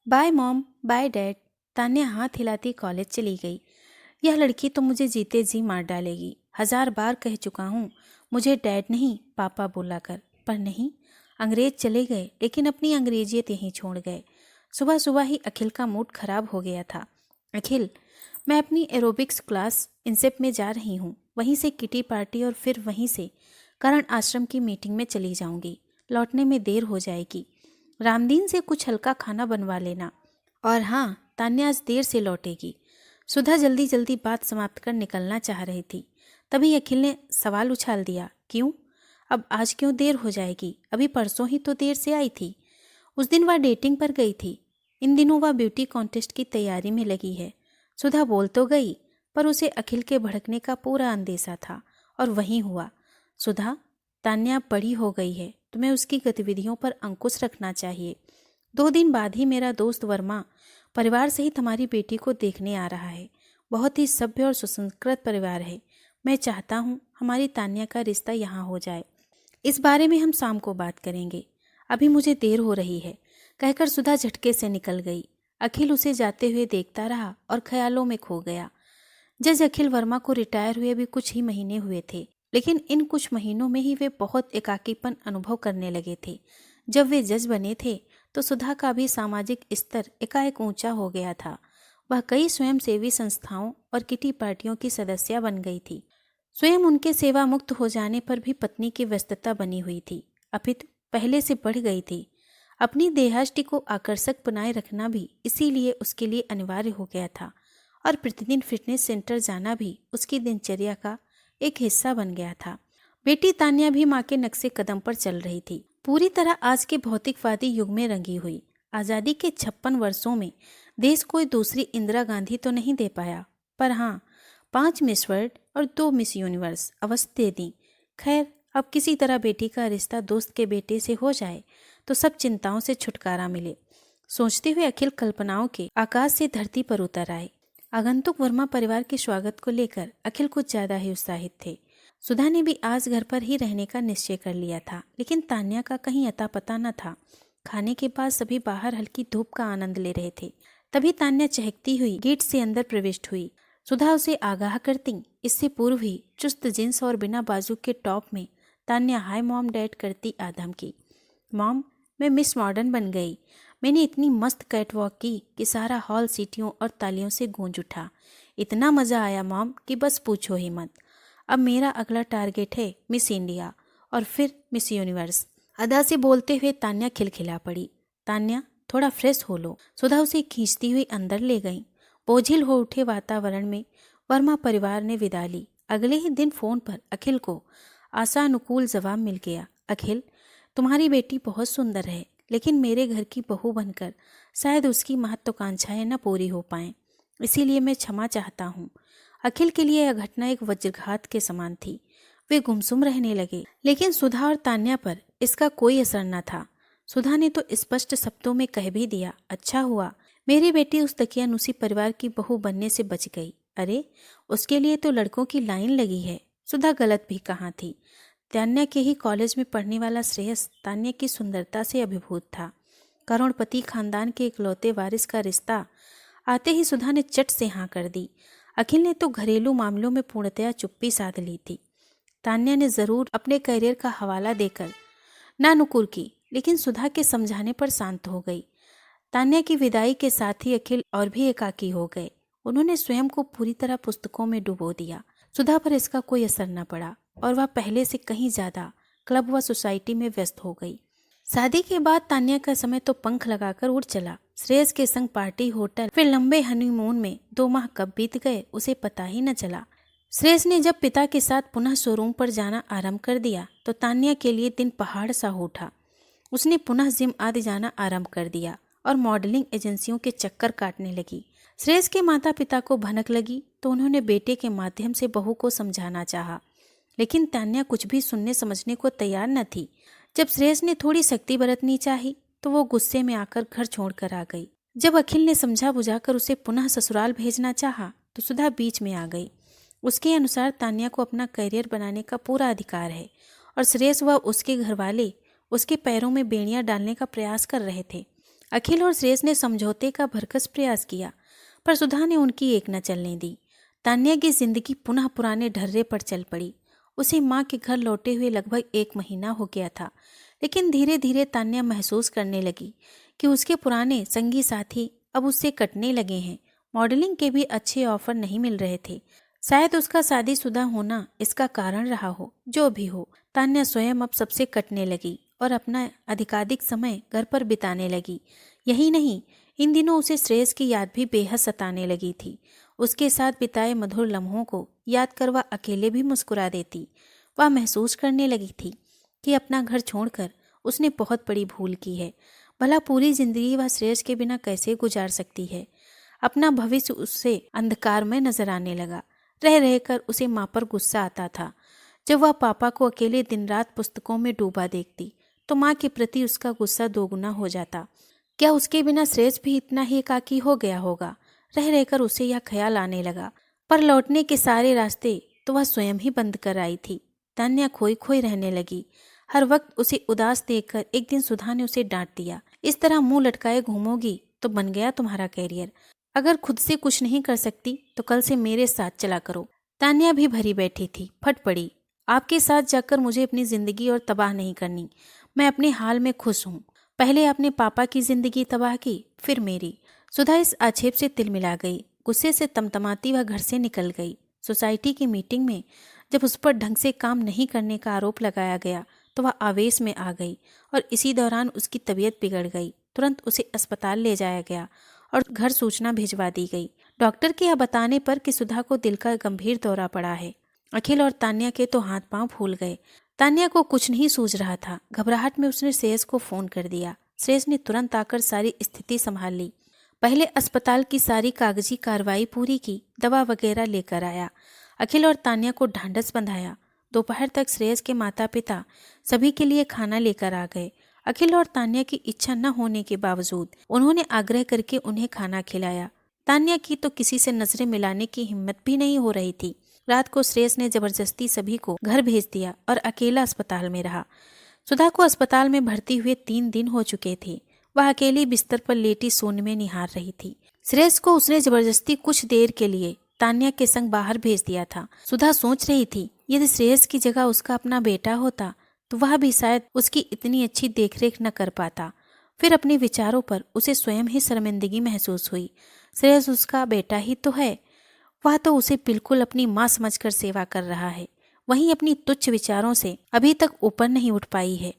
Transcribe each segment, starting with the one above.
Bye mom, bye dad. Tanya हाथ हिलाती college चली गई। यह लड़की तो मुझे जीते जी मार डालेगी। 1000 बार कह चुका हूँ मुझे डैड नहीं पापा बोला कर, पर नहीं। अंग्रेज चले गए लेकिन अपनी अंग्रेजियत यहीं छोड़ गए। सुबह सुबह ही अखिल का मूड खराब हो गया था। अखिल, मैं अपनी एरोबिक्स क्लास इंसेप में जा रही हूँ, वहीं से किटी पार्टी और फिर वहीं से करण आश्रम की मीटिंग में चली जाऊंगी। लौटने में देर हो जाएगी। रामदीन से कुछ हल्का खाना बनवा लेना। और हाँ, तान्या आज देर से लौटेगी। सुधा जल्दी जल्दी बात समाप्त कर निकलना चाह रही थी, तभी अखिल ने सवाल उछाल दिया, क्यों? अब आज क्यों देर हो जाएगी? अभी परसों ही तो देर से आई थी। उस दिन वह डेटिंग पर गई थी, इन दिनों वह ब्यूटी कॉन्टेस्ट की तैयारी में लगी है। सुधा बोल तो गई, पर उसे अखिल के भड़कने का पूरा अंदेशा था, और वहीं हुआ। सुधा, तान्या अब बड़ी हो गई है, तुम्हें उसकी गतिविधियों पर अंकुश रखना चाहिए। 2 दिन बाद ही मेरा दोस्त वर्मा परिवार सहित हमारी बेटी को देखने आ रहा है। बहुत ही सभ्य और सुसंस्कृत परिवार है। मैं चाहता हूँ हमारी तान्या का रिश्ता यहाँ हो जाए। इस बारे में हम शाम को बात करेंगे, अभी मुझे देर हो रही है, कहकर सुधा झटके से निकल गई। अखिल उसे जाते हुए देखता रहा और ख्यालों में खो गया। जज अखिल वर्मा को रिटायर हुए भी कुछ ही महीने हुए थे, लेकिन इन कुछ महीनों में ही वे बहुत एकाकीपन अनुभव करने लगे थे। जब वे जज बने थे तो सुधा का भी सामाजिक स्तर एकाएक ऊंचा हो गया था। वह कई स्वयंसेवी संस्थाओं और किटी पार्टियों की सदस्य बन गई थी। स्वयं उनके सेवा मुक्त हो जाने पर भी पत्नी की व्यस्तता बनी हुई थी, अपितु पहले से बढ़ गई थी। अपनी देहाष्टि को आकर्षक बनाए रखना भी इसीलिए उसके लिए अनिवार्य हो गया था, और प्रतिदिन फिटनेस सेंटर जाना भी उसकी दिनचर्या का एक हिस्सा बन गया था। बेटी तान्या भी माँ के नक्शे कदम पर चल रही थी, पूरी तरह आज के भौतिकवादी युग में रंगी हुई। आज़ादी के 56 वर्षों में देश कोई दूसरी इंदिरा गांधी तो नहीं दे पाया, पर हाँ, 5 मिस वर्ल्ड और 2 मिस यूनिवर्स अवश्य दे दी। खैर, अब किसी तरह बेटी का रिश्ता दोस्त के बेटे से हो जाए तो सब चिंताओं से छुटकारा मिले। सोचते हुए अखिल कल्पनाओं के आकाश से धरती पर उतर आए। आगंतुक वर्मा परिवार के स्वागत को लेकर अखिल कुछ ज्यादा ही उत्साहित थे। सुधा ने भी आज घर पर ही रहने का निश्चय कर लिया था, लेकिन तान्या का कहीं अता पता न था। खाने के बाद सभी बाहर हल्की धूप का आनंद ले रहे थे, तभी तान्या चहकती हुई गेट से अंदर प्रविष्ट हुई। सुधा उसे आगाह करती। इससे पूर्व ही चुस्त जींस और बिना बाजू के टॉप में तान्या हाय मॉम डैड करती आदम की। मॉम, मैं मिस मॉडर्न बन गई। मैंने इतनी मस्त कैटवॉक की कि सारा हॉल सीटियों और तालियों से गूंज उठा। इतना मज़ा आया मॉम कि बस पूछो ही मत। अब मेरा अगला टारगेट है मिस इंडिया और फिर मिस यूनिवर्स। अदा से बोलते हुए तान्या खिलखिला पड़ी। तान्या, थोड़ा फ्रेश हो लो। सुधा उसे खींचती हुई अंदर ले गई। बोझिल हो उठे वातावरण में वर्मा परिवार ने विदा ली। अगले ही दिन फोन पर अखिल को आशानुकूल जवाब मिल गया। अखिल, तुम्हारी बेटी बहुत सुंदर है, लेकिन मेरे घर की बहू बनकर शायद उसकी महत्वाकांक्षाएं न पूरी हो पाएं, इसीलिए मैं क्षमा चाहता हूँ। अखिल के लिए यह घटना एक वज्रघात के समान थी। वे गुमसुम रहने लगे, लेकिन सुधा और तान्या पर इसका कोई असर न था। सुधा ने तो स्पष्ट शब्दों में कह भी दिया, अच्छा हुआ मेरी बेटी उस दकियानुसी परिवार की बहू बनने से बच गई। अरे, उसके लिए तो लड़कों की लाइन लगी है। सुधा गलत भी कहाँ थी। तान्या के ही कॉलेज में पढ़ने वाला श्रेयस तान्या की सुंदरता से अभिभूत था। करोड़पति खानदान के इकलौते वारिस का रिश्ता आते ही सुधा ने चट से हाँ कर दी। अखिल ने तो घरेलू मामलों में पूर्णतया चुप्पी साध ली थी। तान्या ने जरूर अपने करियर का हवाला देकर नानुकुर की, लेकिन सुधा के समझाने पर शांत हो गई। तान्या की विदाई के साथ ही अखिल और भी एकाकी हो गए। उन्होंने स्वयं को पूरी तरह पुस्तकों में डुबो दिया। सुधा पर इसका कोई असर न पड़ा और वह पहले से कहीं ज्यादा क्लब व सोसाइटी में व्यस्त हो गई। शादी के बाद तान्या का समय तो पंख लगाकर उड़ चला। श्रेयस के संग पार्टी, होटल, फिर लंबे हनीमून में 2 माह कब बीत गए उसे पता ही न चला। श्रेयस ने जब पिता के साथ पुनः शोरूम पर जाना आरंभ कर दिया तो तान्या के लिए दिन पहाड़ सा हो उठा। उसने पुनः जिम आदि जाना आरंभ कर दिया और मॉडलिंग एजेंसियों के चक्कर काटने लगी। श्रेयस के माता पिता को भनक लगी तो उन्होंने बेटे के माध्यम से बहू को समझाना चाहा, लेकिन तान्या कुछ भी सुनने समझने को तैयार न थी। जब श्रेयस ने थोड़ी सख्ती बरतनी चाही तो वो गुस्से में आकर घर छोड़कर आ गई। जब अखिल ने समझा बुझाकर उसे पुनः ससुराल भेजना चाहा तो सुधा बीच में आ गई। उसके अनुसार तान्या को अपना करियर बनाने का पूरा अधिकार है और श्रेयस व उसके घरवाले उसके पैरों में बेड़ियां डालने का प्रयास कर रहे थे। अखिल और श्रेयस ने समझौते का भरकस प्रयास किया, पर सुधा ने उनकी एक न चलने दी। तान्या की जिंदगी पुनः पुराने ढर्रे पर चल पड़ी। उसे माँ के घर लौटे हुए लगभग 1 महीना हो गया था, लेकिन धीरे धीरे तान्या महसूस करने लगी कि उसके पुराने संगी साथी अब उससे कटने लगे हैं। मॉडलिंग के भी अच्छे ऑफर नहीं मिल रहे थे। शायद उसका शादीशुदा होना इसका कारण रहा हो। जो भी हो, तान्या स्वयं अब सबसे कटने लगी और अपना अधिकाधिक समय घर पर बिताने लगी। यही नहीं, इन दिनों उसे श्रेयस की याद भी बेहद सताने लगी थी। उसके साथ बिताए मधुर लम्हों को याद कर वह अकेले भी मुस्कुरा देती। वह महसूस करने लगी थी कि अपना घर छोड़कर उसने बहुत बड़ी भूल की है। भला पूरी जिंदगी वह श्रेयस के बिना कैसे गुजार सकती है। अपना भविष्य उससे अंधकार में नजर आने लगा। रह रहकर उसे माँ पर गुस्सा आता था। जब वह पापा को अकेले दिन रात पुस्तकों में डूबा देखती तो माँ के प्रति उसका गुस्सा दोगुना हो जाता। क्या उसके बिना श्रेयस भी इतना ही एकाकी हो गया होगा। रह रहकर उसे यह ख्याल आने लगा, पर लौटने के सारे रास्ते तो वह स्वयं ही बंद कर आई थी। तान्या खोई खोई रहने लगी। हर वक्त उसे उदास देखकर एक दिन सुधा ने उसे डांट दिया, इस तरह मुंह लटकाए घूमोगी तो बन गया तुम्हारा कैरियर। अगर खुद से कुछ नहीं कर सकती तो कल से मेरे साथ चला करो। तान्या भी भरी बैठी थी, फट पड़ी। आपके साथ जाकर मुझे अपनी जिंदगी और तबाह नहीं करनी। मैं अपने हाल में खुश हूँ। पहले आपने पापा की जिंदगी तबाह की, फिर मेरी। सुधा इस आक्षेप से तिलमिला गई। गुस्से से तमतमाती वह घर से निकल गई। सोसाइटी की मीटिंग में जब उस पर ढंग से काम नहीं करने का आरोप लगाया गया तो वह आवेश में आ गई और इसी दौरान उसकी तबीयत बिगड़ गई। तुरंत उसे अस्पताल ले जाया गया और घर सूचना भिजवा दी गई। डॉक्टर के यह बताने पर कि सुधा को दिल का गंभीर दौरा पड़ा है। अखिल और तान्या के तो हाथ पांव फूल गए। तान्या को कुछ नहीं सूझ रहा था। घबराहट में उसने श्रेयस को फोन कर दिया। श्रेयस ने तुरंत आकर सारी स्थिति संभाल ली। पहले अस्पताल की सारी कागजी कार्रवाई पूरी की, दवा वगैरह लेकर आया। अखिल और तान्या को ढांढस बंधाया। दोपहर तक श्रेयस के माता पिता सभी के लिए खाना लेकर आ गए। अखिल और तान्या की इच्छा न होने के बावजूद उन्होंने आग्रह करके उन्हें खाना खिलाया। तान्या की तो किसी से नजरें मिलाने की हिम्मत भी नहीं हो रही थी। रात को श्रेयस ने जबरदस्ती सभी को घर भेज दिया और अकेला अस्पताल में रहा। सुधा को अस्पताल में भर्ती हुए 3 दिन हो चुके थे। वह अकेली बिस्तर पर लेटी सोने में निहार रही थी। श्रेयस को उसने जबरदस्ती कुछ देर के लिए तान्या के संग बाहर भेज दिया था। सुधा सोच रही थी, यदि श्रेयस की जगह उसका अपना बेटा होता तो वह भी शायद उसकी इतनी अच्छी देखरेख न कर पाता। फिर अपने विचारों पर उसे स्वयं ही शर्मिंदगी महसूस हुई। श्रेयस उसका बेटा ही तो है। वह तो उसे बिल्कुल अपनी माँ समझकर सेवा कर रहा है, वहीं अपनी तुच्छ विचारों से अभी तक ऊपर नहीं उठ पाई है।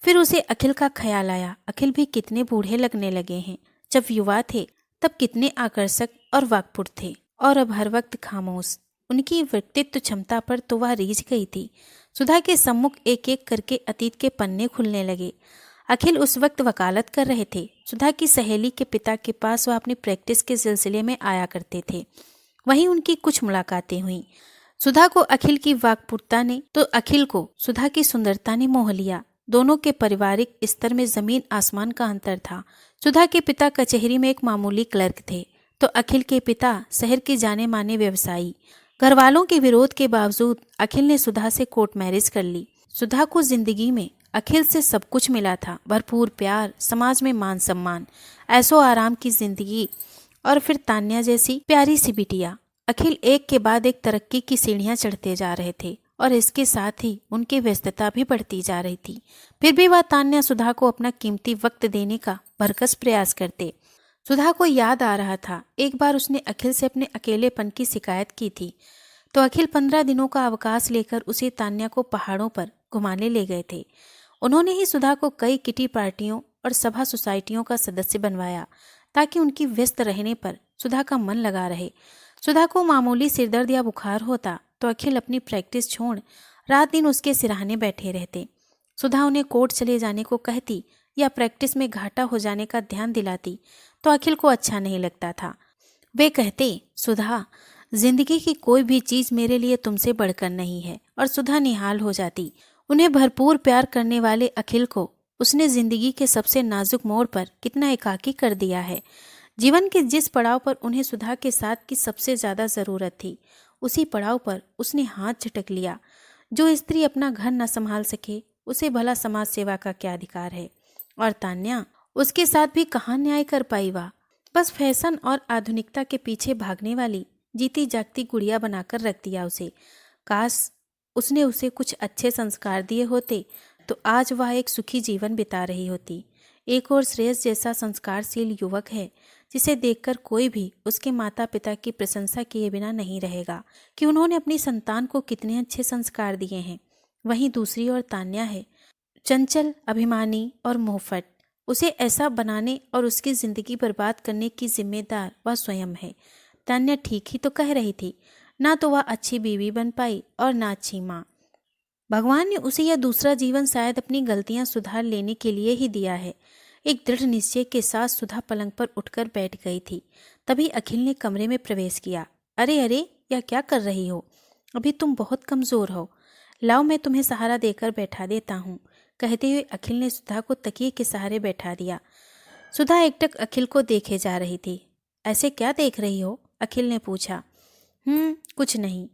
फिर उसे अखिल का ख्याल आया। अखिल भी कितने बूढ़े लगने लगे हैं। जब युवा थे तब कितने आकर्षक और वाकपुर थे, और अब हर वक्त खामोश। उनकी व्यक्तित्व क्षमता पर तो वह रीझ गई थी। सुधा के सम्मुख एक एक करके अतीत के पन्ने खुलने लगे। अखिल उस वक्त वकालत कर रहे थे। सुधा की सहेली के पिता के पास वह अपनी प्रैक्टिस के सिलसिले में आया करते थे। वहीं उनकी कुछ मुलाकातें हुईं। सुधा को अखिल की वाकपुरता ने तो अखिल को सुधा की सुंदरता ने मोह लिया। दोनों के पारिवारिक स्तर में जमीन आसमान का अंतर था। सुधा के पिता कचहरी में एक मामूली क्लर्क थे तो अखिल के पिता शहर के जाने माने व्यवसायी। घर वालों के विरोध के बावजूद अखिल ने सुधा से कोर्ट मैरिज कर ली। सुधा को जिंदगी में अखिल से सब कुछ मिला था। भरपूर प्यार, समाज में मान सम्मान, ऐसो आराम की जिंदगी और फिर तान्या जैसी प्यारी सी बिटिया। अखिल एक के बाद एक तरक्की की सीढ़ियां चढ़ते जा रहे थे और इसके साथ ही उनकी व्यस्तता भी बढ़ती जा रही थी। फिर भी वह तान्या सुधा को अपना कीमती वक्त देने का भरकस प्रयास करते। सुधा को याद आ रहा था, एक बार उसने अखिल से अपने अकेलेपन की शिकायत की थी तो अखिल 15 दिनों का अवकाश लेकर उसे तान्या को पहाड़ों पर घुमाने ले गए थे। उन्होंने ही सुधा को कई किटी पार्टियों और सभा सोसाइटियों का सदस्य बनवाया ताकि उनकी व्यस्त रहने पर सुधा का मन लगा रहे। सुधा को मामूली सिरदर्द या बुखार होता तो अखिल अपनी प्रैक्टिस छोड़ रात दिन उसके सिरहाने बैठे रहते। सुधा उन्हें कोर्ट चले जाने को कहती या प्रैक्टिस में घाटा हो जाने का ध्यान दिलाती तो अखिल को अच्छा नहीं लगता था। वे कहते, सुधा, जिंदगी की कोई भी चीज मेरे लिए तुमसे बढ़कर नहीं है, और सुधा निहाल हो जाती। उन्हें भरपूर प्यार करने वाले अखिल को उसने जिंदगी के सबसे नाजुक मोड़ पर कितना एकाकी कर दिया है। जीवन के जिस पड़ाव पर उन्हें सुधा के साथ की सबसे ज्यादा जरूरत थी, उसी पड़ाव पर उसने हाथ झटक लिया। जो स्त्री अपना घर न संभाल सके उसे भला समाज सेवा का क्या अधिकार है। और तान्या, उसके साथ भी कहाँ न्याय कर पाई वह। बस फैशन और आधुनिकता के पीछे भागने वाली जीती जागती गुड़िया बनाकर रख दिया उसे। काश उसने उसे कुछ अच्छे संस्कार दिए होते तो आज वह एक सुखी जीवन बिता रही होती। एक और श्रेयस जैसा संस्कारशील युवक है जिसे देखकर कोई भी उसके माता पिता की प्रशंसा किए बिना नहीं रहेगा कि उन्होंने अपनी संतान को कितने अच्छे संस्कार दिए हैं। वहीं दूसरी ओर तान्या है, चंचल, अभिमानी और मोहफट। उसे ऐसा बनाने और उसकी जिंदगी बर्बाद करने की जिम्मेदार वह स्वयं है। तान्या ठीक ही तो कह रही थी, ना तो वह अच्छी बीवी बन पाई और ना अच्छी माँ। भगवान ने उसे यह दूसरा जीवन शायद अपनी गलतियां सुधार लेने के लिए ही दिया है। एक दृढ़ निश्चय के साथ सुधा पलंग पर उठकर बैठ गई थी। तभी अखिल ने कमरे में प्रवेश किया। अरे अरे, यह क्या कर रही हो? अभी तुम बहुत कमजोर हो। लाओ मैं तुम्हें सहारा देकर बैठा देता हूँ। कहते हुए अखिल ने सुधा को तकिए के सहारे बैठा दिया। सुधा एकटक अखिल को देखे जा रही थी। ऐसे क्या देख रही हो? अखिल ने पूछा। कुछ नहीं।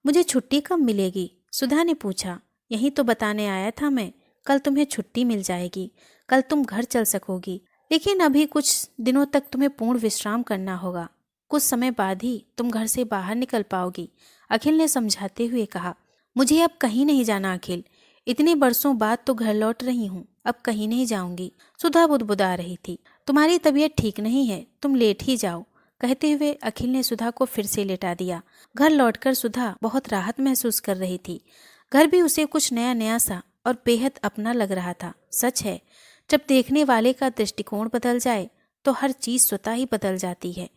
मुझे छुट्टी कब मिलेगी? सुधा ने पूछा। यही तो बताने आया था मैं। कल तुम्हें छुट्टी मिल जाएगी। कल तुम घर चल सकोगी। लेकिन अभी कुछ दिनों तक तुम्हें पूर्ण विश्राम करना होगा। कुछ समय बाद ही तुम घर से बाहर निकल पाओगी, अखिल ने समझाते हुए कहा। मुझे अब कहीं नहीं जाना अखिल। इतने बरसों बाद तो घर लौट रही हूँ, अब कहीं नहीं जाऊंगी। सुधा बुदबुदा रही थी। तुम्हारी तबीयत ठीक नहीं है, तुम लेट ही जाओ। कहते हुए अखिल ने सुधा को फिर से लेटा दिया। घर लौटकर सुधा बहुत राहत महसूस कर रही थी। घर भी उसे कुछ नया नया सा और बेहद अपना लग रहा था। सच है, जब देखने वाले का दृष्टिकोण बदल जाए तो हर चीज स्वतः ही बदल जाती है।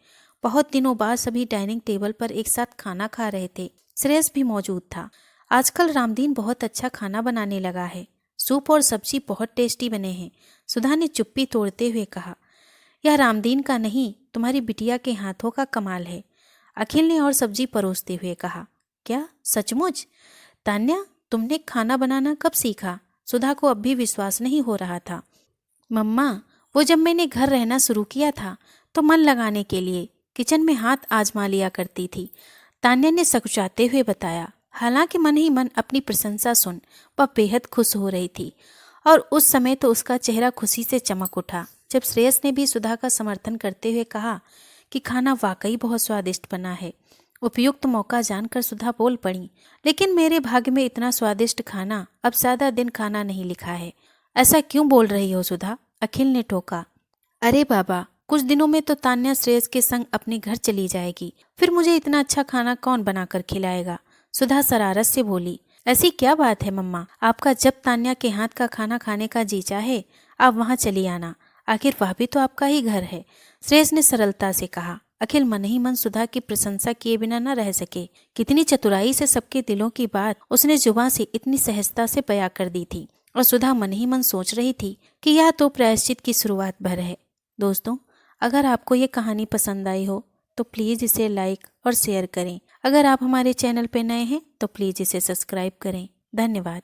बहुत दिनों बाद सभी डाइनिंग टेबल पर एक साथ खाना खा रहे थे। श्रेयस भी मौजूद था। आजकल रामदीन बहुत अच्छा खाना बनाने लगा है। सूप और सब्जी बहुत टेस्टी बने हैं। सुधा ने चुप्पी तोड़ते हुए कहा। यह रामदीन का नहीं, तुम्हारी बिटिया के हाथों का कमाल है, अखिल ने और सब्जी परोसते हुए कहा। क्या सचमुच? तान्या, तुमने खाना बनाना कब सीखा? सुधा को अब भी विश्वास नहीं हो रहा था। मम्मा, वो जब मैंने घर रहना शुरू किया था तो मन लगाने के लिए किचन में हाथ आजमा लिया करती थी, तान्या ने सकुचाते हुए बताया। हालांकि मन ही मन अपनी प्रशंसा सुन वह बेहद खुश हो रही थी और उस समय तो उसका चेहरा खुशी से चमक उठा जब श्रेयस ने भी सुधा का समर्थन करते हुए कहा कि खाना वाकई बहुत स्वादिष्ट बना है। उपयुक्त मौका जानकर सुधा बोल पड़ी। लेकिन मेरे भाग्य में इतना स्वादिष्ट खाना अब ज्यादा दिन खाना नहीं लिखा है। ऐसा क्यों बोल रही हो सुधा? अखिल ने टोका। अरे बाबा, कुछ दिनों में तो तान्या श्रेयस के संग अपने घर चली जाएगी, फिर मुझे इतना अच्छा खाना कौन बनाकर खिलाएगा? सुधा शरारत से बोली। ऐसी क्या बात है मम्मा, आपका जब तान्या के हाथ का खाना खाने का जी चाहे आप वहाँ चली आना, आखिर वह भी तो आपका ही घर है, श्रेयस ने सरलता से कहा। अखिल मन ही मन सुधा की प्रशंसा किए बिना न रह सके। कितनी चतुराई से सबके दिलों की बात उसने जुबान से इतनी सहजता से बयां कर दी थी और सुधा मन ही मन सोच रही थी कि यह तो प्रायश्चित की शुरुआत भर है। दोस्तों, अगर आपको ये कहानी पसंद आई हो तो प्लीज़ इसे लाइक और शेयर करें। अगर आप हमारे चैनल पर नए हैं तो प्लीज़ इसे सब्सक्राइब करें। धन्यवाद।